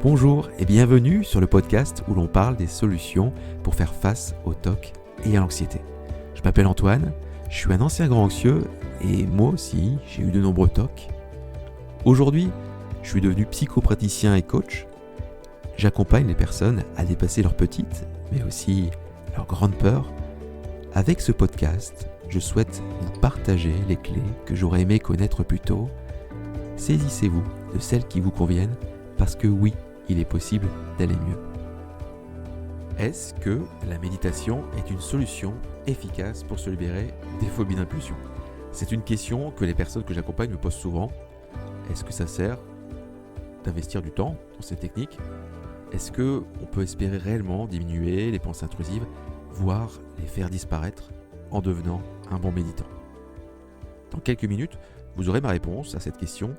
Bonjour et bienvenue sur le podcast où l'on parle des solutions pour faire face au TOC et à l'anxiété. Je m'appelle Antoine, je suis un ancien grand anxieux et moi aussi j'ai eu de nombreux TOC. Aujourd'hui, je suis devenu psychopraticien et coach. J'accompagne les personnes à dépasser leurs petites mais aussi leurs grandes peurs. Avec ce podcast, je souhaite vous partager les clés que j'aurais aimé connaître plus tôt. Saisissez-vous de celles qui vous conviennent parce que oui, il est possible d'aller mieux. Est-ce que la méditation est une solution efficace pour se libérer des phobies d'impulsion ? C'est une question que les personnes que j'accompagne me posent souvent. Est-ce que ça sert d'investir du temps dans ces techniques ? Est-ce qu'on peut espérer réellement diminuer les pensées intrusives, voire les faire disparaître en devenant un bon méditant ? Dans quelques minutes, vous aurez ma réponse à cette question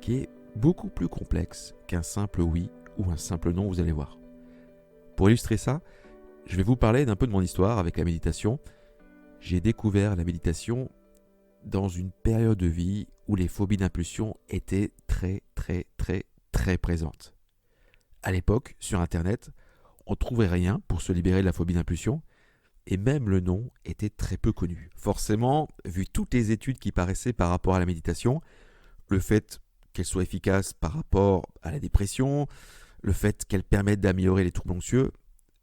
qui est beaucoup plus complexe qu'un simple oui ou un simple non, vous allez voir. Pour illustrer ça, je vais vous parler d'un peu de mon histoire avec la méditation. J'ai découvert la méditation dans une période de vie où les phobies d'impulsion étaient très présentes. À l'époque, sur Internet, on ne trouvait rien pour se libérer de la phobie d'impulsion et même le nom était très peu connu. Forcément, vu toutes les études qui paraissaient par rapport à la méditation, le fait qu'elle soit efficace par rapport à la dépression, le fait qu'elle permette d'améliorer les troubles anxieux,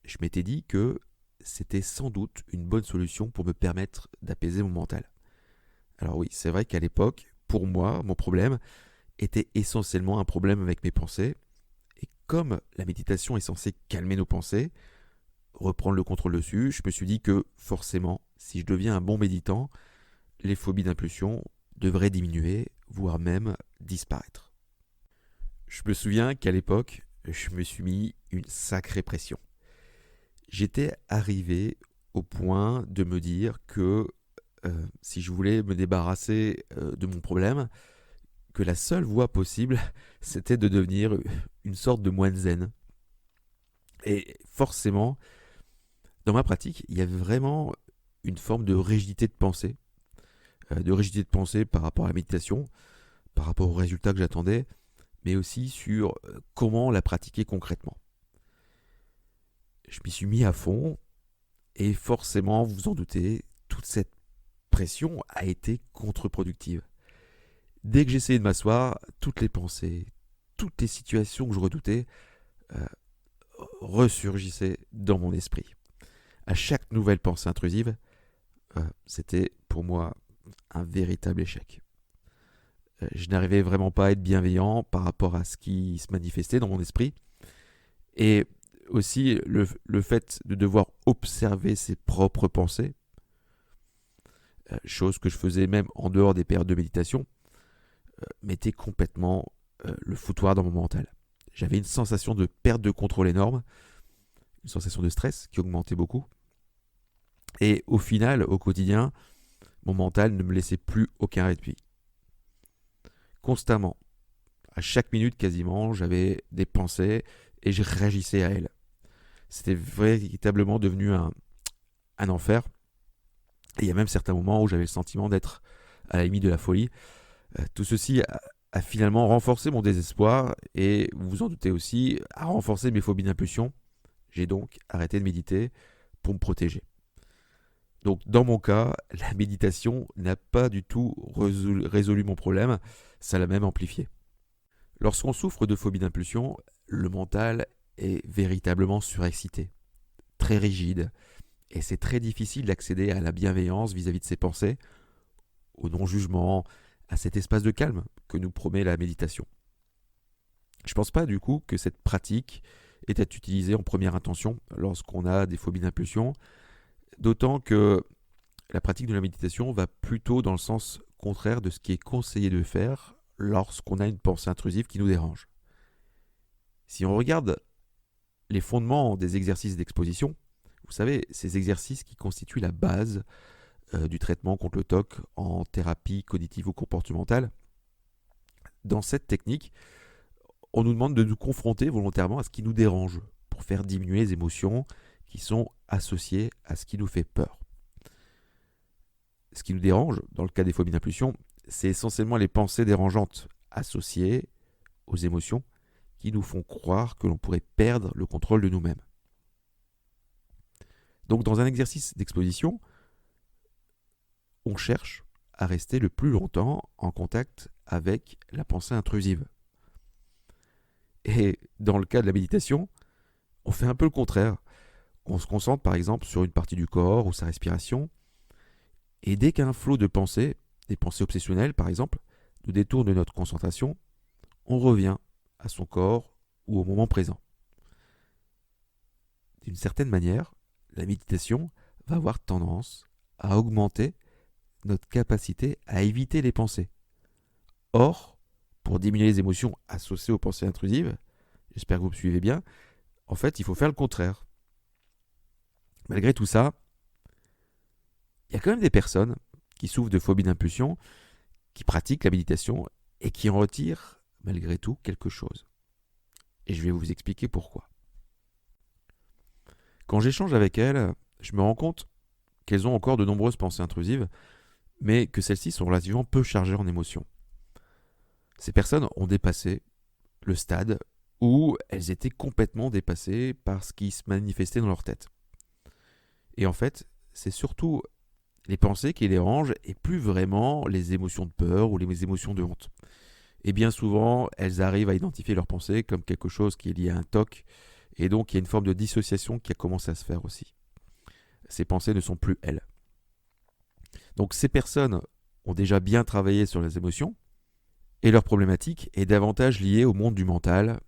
je m'étais dit que c'était sans doute une bonne solution pour me permettre d'apaiser mon mental. Alors oui, c'est vrai qu'à l'époque, pour moi, mon problème était essentiellement un problème avec mes pensées. Et comme la méditation est censée calmer nos pensées, reprendre le contrôle dessus, je me suis dit que forcément, si je deviens un bon méditant, les phobies d'impulsion devraient diminuer, voire même disparaître. Je me souviens qu'à l'époque, je me suis mis une sacrée pression. J'étais arrivé au point de me dire que si je voulais me débarrasser de mon problème, que la seule voie possible, c'était de devenir une sorte de moine zen. Et forcément, dans ma pratique, il y avait vraiment une forme de rigidité de pensée par rapport à la méditation, par rapport aux résultats que j'attendais, mais aussi sur comment la pratiquer concrètement. Je m'y suis mis à fond et forcément, vous vous en doutez, toute cette pression a été contre-productive. Dès que j'essayais de m'asseoir, toutes les pensées, toutes les situations que je redoutais ressurgissaient dans mon esprit. À chaque nouvelle pensée intrusive, c'était pour moi un véritable échec. Je n'arrivais vraiment pas à être bienveillant par rapport à ce qui se manifestait dans mon esprit. Et aussi le fait de devoir observer ses propres pensées, chose que je faisais même en dehors des périodes de méditation, mettait complètement le foutoir dans mon mental. J'avais une sensation de perte de contrôle énorme, une sensation de stress qui augmentait beaucoup. Et au final, au quotidien, mon mental ne me laissait plus aucun répit. Constamment, à chaque minute quasiment, j'avais des pensées et je réagissais à elles. C'était véritablement devenu un enfer. Et il y a même certains moments où j'avais le sentiment d'être à la limite de la folie. Tout ceci a finalement renforcé mon désespoir et, vous vous en doutez aussi, a renforcé mes phobies d'impulsion. J'ai donc arrêté de méditer pour me protéger. Donc dans mon cas, la méditation n'a pas du tout résolu mon problème, ça l'a même amplifié. Lorsqu'on souffre de phobie d'impulsion, le mental est véritablement surexcité, très rigide, et c'est très difficile d'accéder à la bienveillance vis-à-vis de ses pensées, au non-jugement, à cet espace de calme que nous promet la méditation. Je ne pense pas du coup que cette pratique est à utiliser en première intention lorsqu'on a des phobies d'impulsion, d'autant que la pratique de la méditation va plutôt dans le sens contraire de ce qui est conseillé de faire lorsqu'on a une pensée intrusive qui nous dérange. Si on regarde les fondements des exercices d'exposition, vous savez, ces exercices qui constituent la base du traitement contre le TOC en thérapie cognitive ou comportementale, dans cette technique, on nous demande de nous confronter volontairement à ce qui nous dérange pour faire diminuer les émotions qui sont associées à ce qui nous fait peur. Ce qui nous dérange, dans le cas des phobies d'impulsion, c'est essentiellement les pensées dérangeantes associées aux émotions qui nous font croire que l'on pourrait perdre le contrôle de nous-mêmes. Donc dans un exercice d'exposition, on cherche à rester le plus longtemps en contact avec la pensée intrusive. Et dans le cas de la méditation, on fait un peu le contraire. On se concentre par exemple sur une partie du corps ou sa respiration, et dès qu'un flot de pensées, des pensées obsessionnelles par exemple, nous détourne de notre concentration, on revient à son corps ou au moment présent. D'une certaine manière, la méditation va avoir tendance à augmenter notre capacité à éviter les pensées. Or, pour diminuer les émotions associées aux pensées intrusives, j'espère que vous me suivez bien, en fait, il faut faire le contraire. Malgré tout ça, il y a quand même des personnes qui souffrent de phobie d'impulsion, qui pratiquent la méditation et qui en retirent malgré tout quelque chose. Et je vais vous expliquer pourquoi. Quand j'échange avec elles, je me rends compte qu'elles ont encore de nombreuses pensées intrusives, mais que celles-ci sont relativement peu chargées en émotions. Ces personnes ont dépassé le stade où elles étaient complètement dépassées par ce qui se manifestait dans leur tête. Et en fait, c'est surtout les pensées qui les dérangent et plus vraiment les émotions de peur ou les émotions de honte. Et bien souvent, elles arrivent à identifier leurs pensées comme quelque chose qui est lié à un TOC, et donc il y a une forme de dissociation qui a commencé à se faire aussi. Ces pensées ne sont plus elles. Donc ces personnes ont déjà bien travaillé sur les émotions, et leur problématique est davantage liée au monde du mental.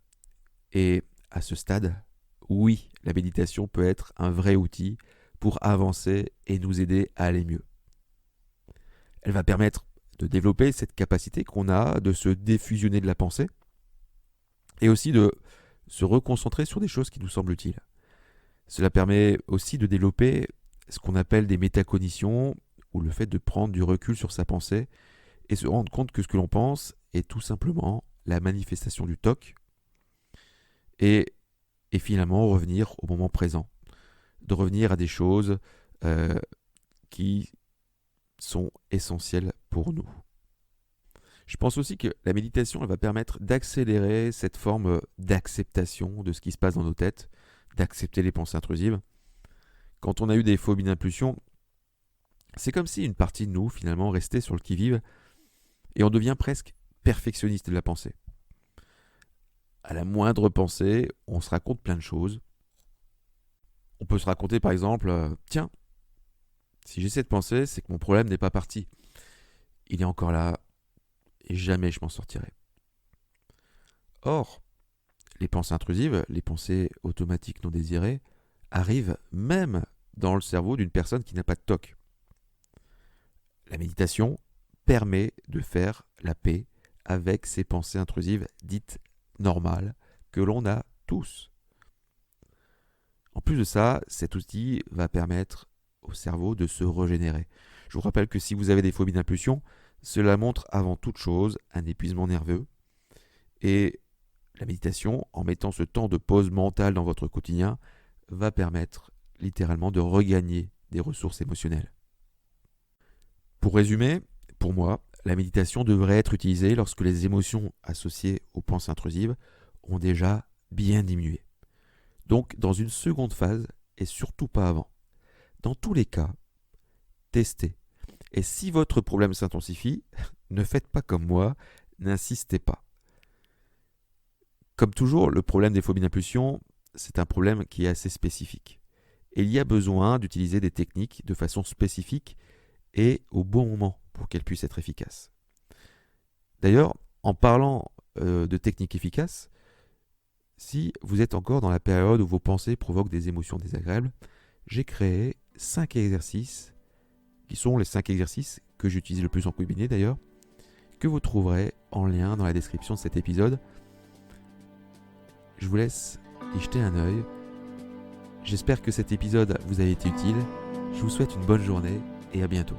Et à ce stade, oui, la méditation peut être un vrai outil pour avancer et nous aider à aller mieux. Elle va permettre de développer cette capacité qu'on a de se défusionner de la pensée et aussi de se reconcentrer sur des choses qui nous semblent utiles. Cela permet aussi de développer ce qu'on appelle des métacognitions, ou le fait de prendre du recul sur sa pensée et se rendre compte que ce que l'on pense est tout simplement la manifestation du TOC et finalement revenir au moment présent, de revenir à des choses qui sont essentielles pour nous. Je pense aussi que la méditation elle va permettre d'accélérer cette forme d'acceptation de ce qui se passe dans nos têtes, d'accepter les pensées intrusives. Quand on a eu des phobies d'impulsion, c'est comme si une partie de nous finalement restait sur le qui-vive et on devient presque perfectionniste de la pensée. À la moindre pensée, on se raconte plein de choses. On peut se raconter par exemple, tiens, si j'essaie de penser, c'est que mon problème n'est pas parti. Il est encore là et jamais je m'en sortirai. Or, les pensées intrusives, les pensées automatiques non désirées, arrivent même dans le cerveau d'une personne qui n'a pas de TOC. La méditation permet de faire la paix avec ces pensées intrusives dites normales que l'on a tous. En plus de ça, cet outil va permettre au cerveau de se régénérer. Je vous rappelle que si vous avez des phobies d'impulsion, cela montre avant toute chose un épuisement nerveux. Et la méditation, en mettant ce temps de pause mentale dans votre quotidien, va permettre littéralement de regagner des ressources émotionnelles. Pour résumer, pour moi, la méditation devrait être utilisée lorsque les émotions associées aux pensées intrusives ont déjà bien diminué. Donc dans une seconde phase et surtout pas avant. Dans tous les cas, testez. Et si votre problème s'intensifie, ne faites pas comme moi, n'insistez pas. Comme toujours, le problème des phobies d'impulsion, c'est un problème qui est assez spécifique. Et il y a besoin d'utiliser des techniques de façon spécifique et au bon moment pour qu'elles puissent être efficaces. D'ailleurs, en parlant de techniques efficaces, si vous êtes encore dans la période où vos pensées provoquent des émotions désagréables, j'ai créé 5 exercices, qui sont les 5 exercices que j'utilise le plus en cabinet d'ailleurs, que vous trouverez en lien dans la description de cet épisode. Je vous laisse y jeter un œil. J'espère que cet épisode vous a été utile. Je vous souhaite une bonne journée et à bientôt.